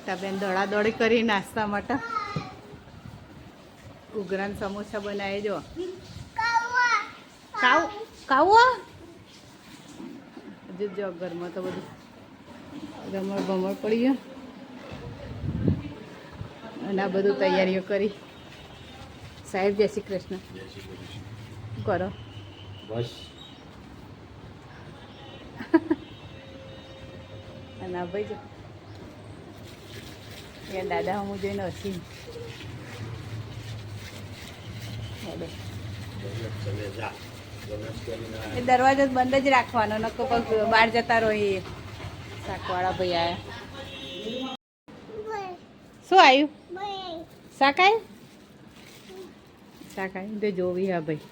એકતાબેન દોડાદોડી કરી નાસ્તા માટે ઉઘરાન સમોસા બનાવી જો કાવો જો ઘરમાં તો બધું રમણ ભમણ પડી ગયો અને આ બધું તૈયારીઓ કરી. સાહેબ જય શ્રી કૃષ્ણ. શું કરો? બસ અને આ ભાઈ જો ત્યાં દાદા હું જોઈને હસી એ દરવાજો બંધ જ રાખવાનો નકો પગ બહાર જતા રહો. એ શાકવાળા ભાઈ આવ્યા. શું આવ્યું? શાક આવ્યું? શાક આવ્યું તો જોવી હા ભાઈ.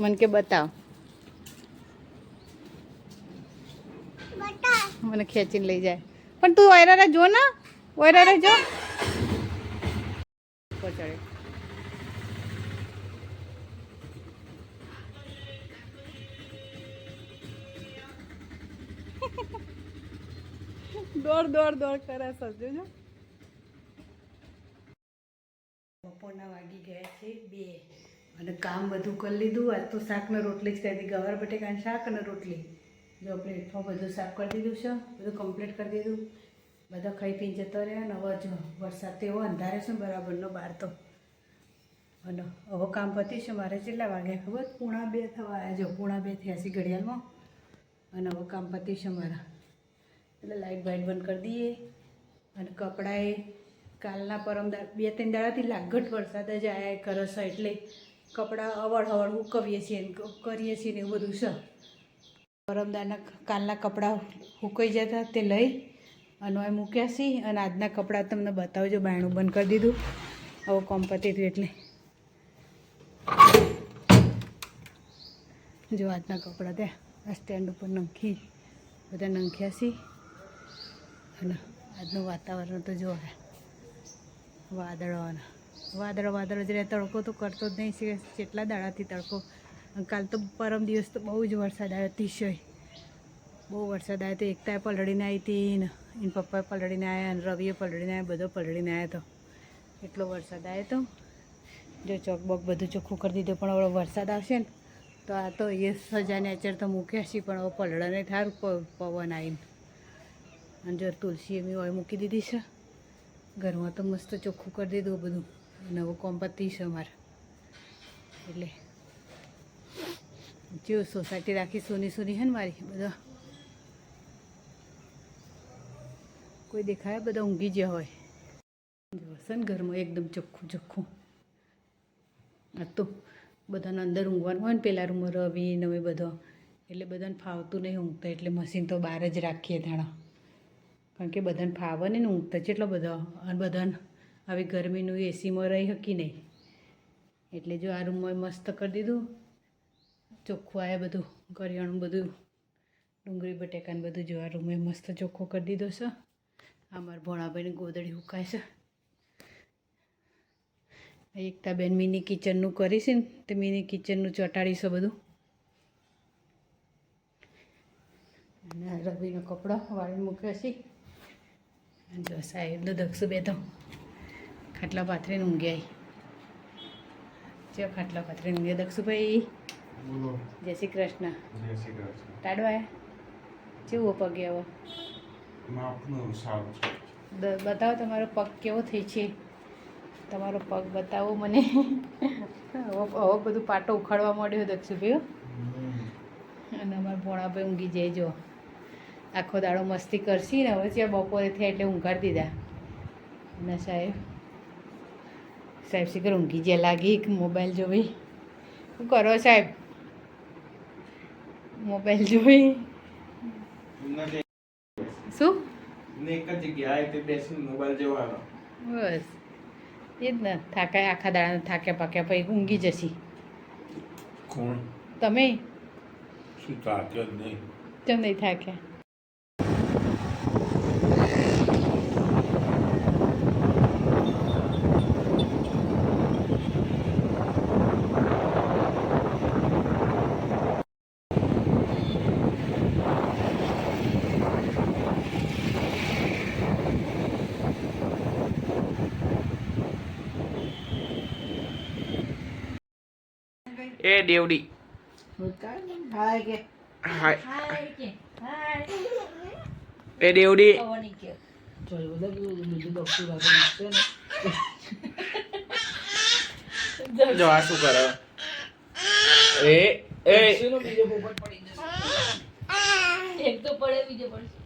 મને કે બતાવ. મને ખેંચીને લઈ જાય પણ તું ઓયરા જો ના ઓયરા જો ચડે. દોડ દોડ દોડ કરે સજો જો. બપોરના વાગી ગયા છે 2 અને કામ બધું કરી લીધું. આજ તો શાક ને રોટલી જ કરી દીધી. ગવાર બટેકાનું શાક અને રોટલી. જો પ્લેટમાં બધું સાફ કરી દીધું છે. બધું કમ્પ્લીટ કરી દીધું. બધા ખાઈ પીને જતો રહ્યા. અને હવે જો વરસાદ તો એવો અંધારે છે બરાબરનો બહાર તો. અને હવે કામ પતી છે મારે. કેટલા વાગ્યા ખબર? 1:30 થવા આવ્યા. જો 1:30 થયા છે ઘડિયાળમાં. અને હવે કામ પતી છે મારા. એટલે લાઇટ બાઇટ બંધ કરી દઈએ. અને કપડાએ કાલના પરમ 2-3 દાડાથી લાગટ વરસાદ જ આવ્યા કરે છે. એટલે કપડાં અવળ હુકવીએ છીએ કરીએ છીએ ને એવું બધું છે. પરમદારના કાલના કપડાં હુકાઈ જતા તે લઈ અને અહીં મૂક્યા છીએ. અને આજના કપડાં તમને બતાવજો. બાયણું બંધ કરી દીધું. હવે કોમ પતી હતું એટલે જો આજના કપડાં ત્યાં આ સ્ટેન્ડ ઉપર નંખી બધા નંખ્યા છીએ. અને આજનું વાતાવરણ તો જો વાદળ જ રહે. તડકો તો કરતો જ નહીં છે. કેટલા દાડાથી તડકો. કાલ તો પરમ દિવસ તો બહુ જ વરસાદ આવ્યો. અતિશય બહુ વરસાદ આવ્યો. તો એકતાએ પલળીને આવી હતી ને એને પપ્પાએ પલળીને આવ્યા અને રવિએ પલળીને આવ્યા. બધો પલળીને આવ્યો હતો. એટલો વરસાદ આવ્યો હતો. જો ચોકબોક બધું ચોખ્ખું કરી દીધું. પણ હવે વરસાદ આવશે ને તો આ તો એ સજાને અચર તો મૂક્યા છીએ. પણ હવે પલળાને થારું પવન આવીને. અને જો તુલસી એમ હોય મૂકી દીધી છે. ઘરમાં તો મસ્ત ચોખ્ખું કરી દીધું બધું. અને હવે કોમ્પતી છે અમારે. એટલે જો સોસાયટી રાખી સોની છે ને મારી. બધા કોઈ દેખાય બધા ઊંઘી ગયા હોય. જો છે ને ઘરમાં એકદમ ચોખ્ખું. આ તો બધાને અંદર ઊંઘવાનું હોય ને પેલા રૂમમાં રવિ ને હવે બધો. એટલે બધાને ફાવતું નહીં ઊંઘતા. એટલે મશીન તો બહાર જ રાખીએ તાણા. કારણ કે બધાને ફાવે ને ઊંઘતા કેટલો બધો. અને બધાને આવી ગરમીનું એસીમાં રહી શકી નહીં. એટલે જો આ રૂમમાં મસ્ત કરી દીધું. ચોખ્ખું આવે બધું. કરિયાણું બધું ડુંગળી બટેકાને બધું જો આ રૂમમાં મસ્ત ચોખ્ખો કરી દીધો છે. અમારા ભોણાભાઈની ગોદડી હુકાય છે. એકતાબેન મિની કિચનનું કરીશ ને તે મિની કિચનનું ચોંટાડીશું બધું. અને રવિનો કપડો વાળીને મૂક્યો છે. જો સાહેબ દક્ષુ બે તો ખાટલા પાથરીને ઊંઘ્યા. જો ખાટલા પાથરીને ઊંઘ્યા દક્ષુભાઈ. જય શ્રી કૃષ્ણ. ટાડો આવ્યા કેવો પગે હવે? બતાવો તમારો પગ કેવો થઈ છે. તમારો પગ બતાવો મને. હવે બધું પાટો ઉખાડવા માંડ્યો દક્ષુભાઈ. અને અમારા ભોણાભાઈ ઊંઘી જાય. જો આખો દાડો મસ્તી કરશી ને હવે ત્યાં બપોરે થયા એટલે ઊંઘાડી દીધા. અને સાહેબ શીખર ઊંઘી જ્યાં લાગી. મોબાઈલ જોઈ. શું કરો સાહેબ? મોબાઈલ જોઈ. શું એક જ જગ્યાએ તે બેસીને મોબાઈલ જોવાનો. બસ એ જ ને. થાકાય આખા દાડા થાક્યા પાક્યા પછી ઊંઘી જશી. કોણ? તમે શું થાક્યો જ નહીં? કેમ નહીં થાક્યા? એ દેવડી હાય કે હાય હાય કે હાય એ દેવડી આવવાની કે જોઈ બધા બીજું ડોક્ટર વાગે છે ને જો આ શું કરે એ એ બીજો પોપટ પડી જશે એક તો પડે બીજો પડશે